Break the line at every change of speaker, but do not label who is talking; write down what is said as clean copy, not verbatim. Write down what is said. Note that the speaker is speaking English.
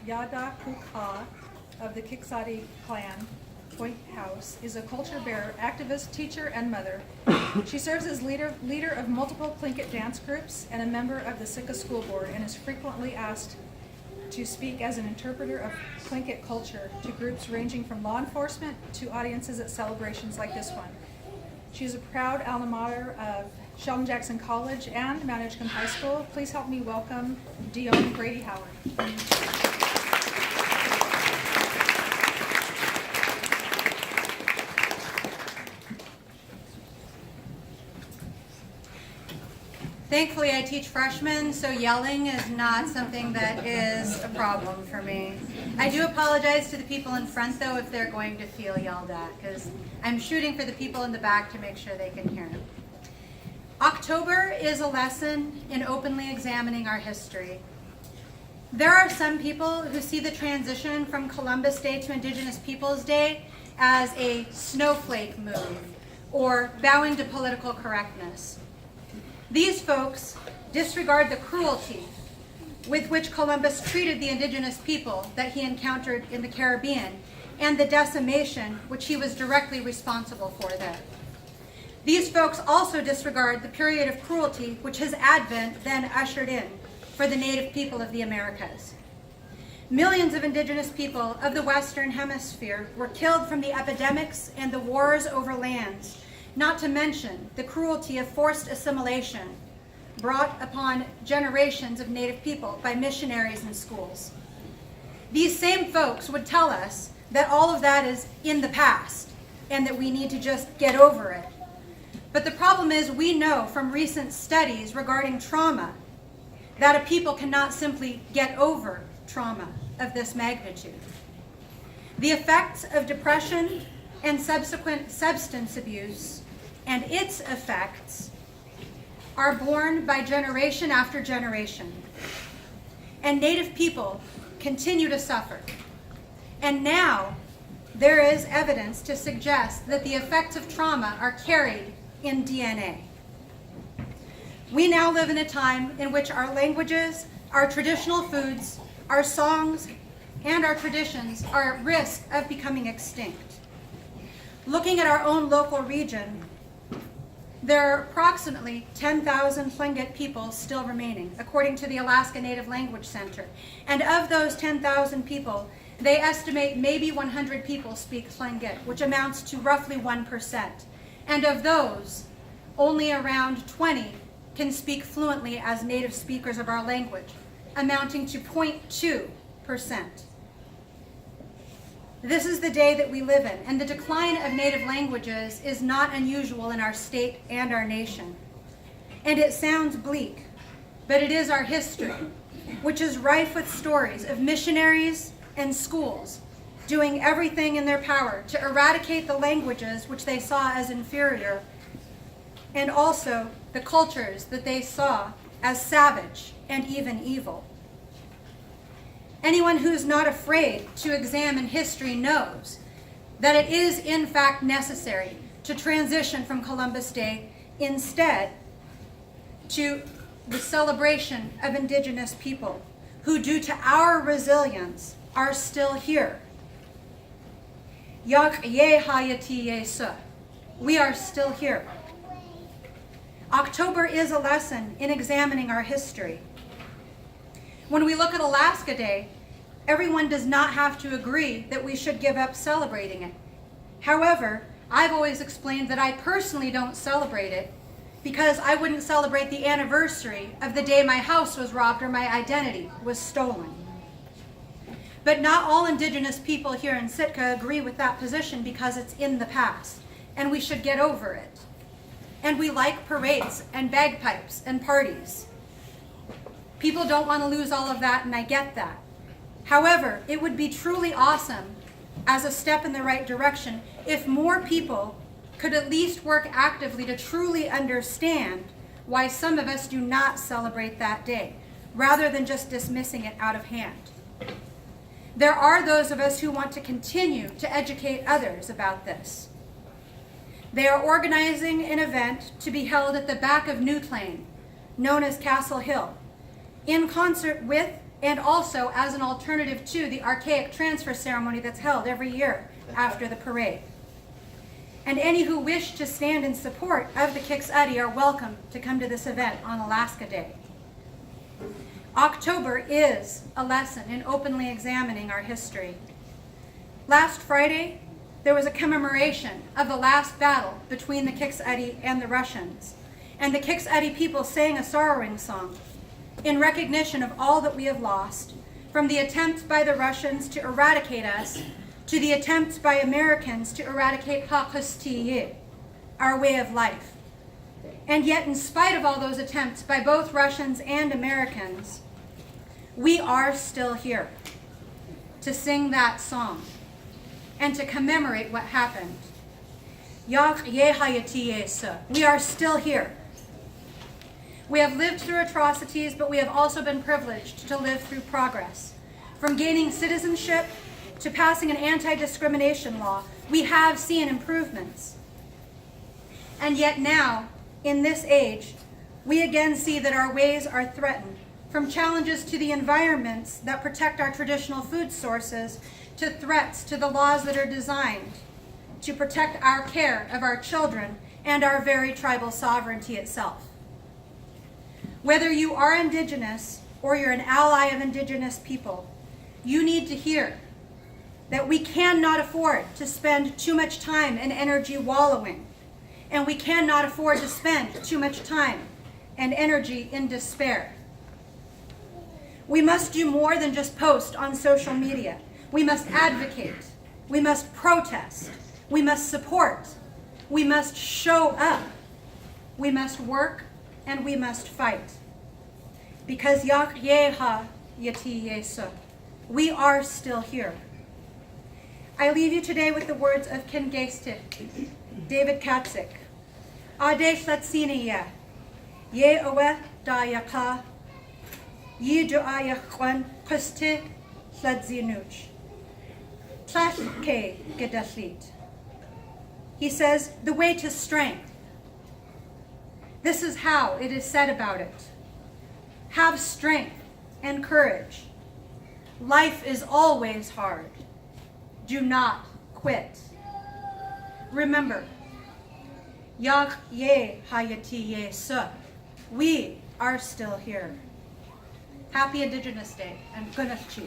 Yada Kuka of the Kiksadi clan, Point House, is a culture bearer, activist, teacher, and mother. She serves as leader of multiple Tlingit dance groups and a member of the Sitka School Board, and is frequently asked to speak as an interpreter of Tlingit culture to groups ranging from law enforcement to audiences at celebrations like this one. She is a proud alma mater of Sheldon Jackson College and Mount Edgecombe High School. Please help me welcome Dion Brady Howard.
Thankfully, I teach freshmen, so yelling is not something that is a problem for me. I do apologize to the people in front, though, if they're going to feel yelled at, because I'm shooting for the people in the back to make sure they can hear them. October is a lesson in openly examining our history. There are some people who see the transition from Columbus Day to Indigenous Peoples Day as a snowflake move, or bowing to political correctness. These folks disregard the cruelty with which Columbus treated the indigenous people that he encountered in the Caribbean and the decimation which he was directly responsible for there. These folks also disregard the period of cruelty which his advent then ushered in for the native people of the Americas. Millions of indigenous people of the Western Hemisphere were killed from the epidemics and the wars over lands, not to mention the cruelty of forced assimilation brought upon generations of native people by missionaries and schools. These same folks would tell us that all of that is in the past and that we need to just get over it. But the problem is we know from recent studies regarding trauma that a people cannot simply get over trauma of this magnitude. The effects of depression and subsequent substance abuse and its effects are borne by generation after generation. And native people continue to suffer. And now there is evidence to suggest that the effects of trauma are carried in DNA. We now live in a time in which our languages, our traditional foods, our songs, and our traditions are at risk of becoming extinct. Looking at our own local region, there are approximately 10,000 Tlingit people still remaining, according to the Alaska Native Language Center. And of those 10,000 people, they estimate maybe 100 people speak Tlingit, which amounts to roughly 1%. And of those, only around 20 can speak fluently as native speakers of our language, amounting to 0.2%. This is the day that we live in, and the decline of native languages is not unusual in our state and our nation. And it sounds bleak, but it is our history, which is rife with stories of missionaries and schools doing everything in their power to eradicate the languages which they saw as inferior, and also the cultures that they saw as savage and even evil. Anyone who's not afraid to examine history knows that it is in fact necessary to transition from Columbus Day instead to the celebration of indigenous people who, due to our resilience, are still here. We are still here. October is a lesson in examining our history. When we look at Alaska Day, everyone does not have to agree that we should give up celebrating it. However, I've always explained that I personally don't celebrate it because I wouldn't celebrate the anniversary of the day my house was robbed or my identity was stolen. But not all indigenous people here in Sitka agree with that position because it's in the past, and we should get over it. And we like parades and bagpipes and parties. People don't want to lose all of that, and I get that. However, it would be truly awesome as a step in the right direction if more people could at least work actively to truly understand why some of us do not celebrate that day, rather than just dismissing it out of hand. There are those of us who want to continue to educate others about this. They are organizing an event to be held at the back of Newtlain, known as Castle Hill, in concert with and also as an alternative to the archaic transfer ceremony that's held every year after the parade. And any who wish to stand in support of the Kiksadi are welcome to come to this event on Alaska Day. October is a lesson in openly examining our history. Last Friday, there was a commemoration of the last battle between the Kiksadi and the Russians, and the Kiksadi people sang a sorrowing song in recognition of all that we have lost, from the attempt by the Russians to eradicate us to the attempt by Americans to eradicate Hakustiye, our way of life. And yet, in spite of all those attempts by both Russians and Americans, we are still here to sing that song and to commemorate what happened. We are still here. We have lived through atrocities, but we have also been privileged to live through progress. From gaining citizenship to passing an anti-discrimination law, we have seen improvements. And yet now, in this age, we again see that our ways are threatened, from challenges to the environments that protect our traditional food sources, to threats to the laws that are designed to protect our care of our children and our very tribal sovereignty itself. Whether you are Indigenous or you're an ally of Indigenous people, you need to hear that we cannot afford to spend too much time and energy wallowing, and we cannot afford to spend too much time and energy in despair. We must do more than just post on social media. We must advocate. We must protest. We must support. We must show up. We must work, and we must fight. Because Yak Yeha Yati Yesu, we are still here. I leave you today with the words of Kingeistik, David Katzik. Adesh Latsiniya, Ye Owe Da Yaka, Ye Duayakwan Kuste Sladzinuch. Tlashke Gedaslit. He says, the way to strength. This is how it is said about it. Have strength and courage. Life is always hard. Do not quit. Remember, Yak Ye Hayati Ye Su. We are still here. Happy Indigenous Day and Gunashchi.